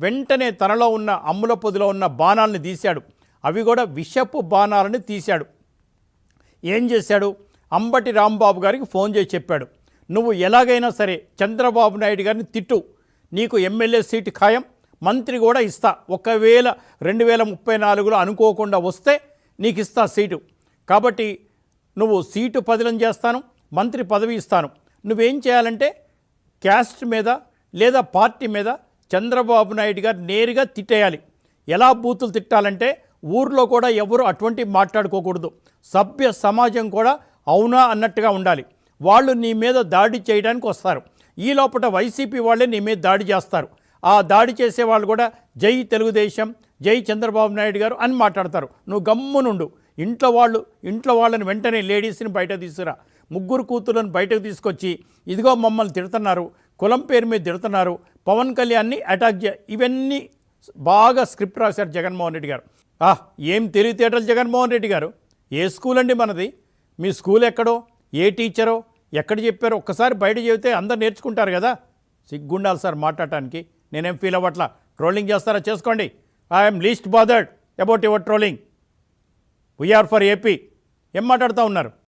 వెంటనే తనలో ఉన్న అమ్ముల పొదిలో ఉన్న బాణాలను తీశాడు. అవి కూడా విషపు బాణాలను తీశాడు. ఏం చేశాడు? అంబటి రాంబాబు గారికి ఫోన్ చేసి చెప్పాడు, నువ్వు ఎలాగైనా సరే చంద్రబాబు నాయుడు గారిని తిట్టు, నీకు ఎమ్మెల్యే సీటు ఖాయం, మంత్రి కూడా ఇస్తా, ఒకవేళ 2034లో అనుకోకుండా వస్తే నీకు ఇస్తా సీటు, కాబట్టి నువ్వు సీటు పదిలం చేస్తాను, మంత్రి పదవి ఇస్తాను. నువ్వేం చేయాలంటే క్యాస్ట్ మీద లేదా పార్టీ మీద చంద్రబాబు నాయుడు గారు నేరుగా తిట్టేయాలి. ఎలా బూతులు తిట్టాలంటే ఊర్లో కూడా ఎవరు అటువంటి మాట్లాడుకోకూడదు. సభ్య సమాజం కూడా అవునా అన్నట్టుగా ఉండాలి. వాళ్ళు నీ మీద దాడి చేయడానికి వస్తారు. ఈ లోపల వైసీపీ వాళ్ళే నీ మీద దాడి చేస్తారు. ఆ దాడి చేసే వాళ్ళు కూడా జై తెలుగుదేశం, జై చంద్రబాబు నాయుడు గారు అని మాట్లాడతారు. నువ్వు గమ్మునుండు. ఇంట్లో వాళ్ళని వెంటనే లేడీస్ని బయట తీసుకురా, ముగ్గురు కూతుర్లను బయటకు తీసుకొచ్చి ఇదిగో మమ్మల్ని తిడుతున్నారు, కులం పేరు మీద తిడుతున్నారు, పవన్ కళ్యాణ్ని అటాక్ ఇవన్నీ బాగా స్క్రిప్ట్ రాశారు జగన్మోహన్ రెడ్డి గారు. ఏం తెలివితేటలు జగన్మోహన్ రెడ్డి గారు. ఏ స్కూల్ అండి మనది? మీ స్కూల్ ఎక్కడో, ఏ టీచరో, ఎక్కడ చెప్పారో ఒక్కసారి బయట చెబితే అందరు నేర్చుకుంటారు కదా. సిగ్గుండాలి సార్ మాట్లాడటానికి. నేనేం ఫీల్ అవ్వట్లా. ట్రోలింగ్ చేస్తారా చేసుకోండి. I'm least bothered about your trolling. We're for AP. ఏం మాట్లాడుతూ ఉన్నారు?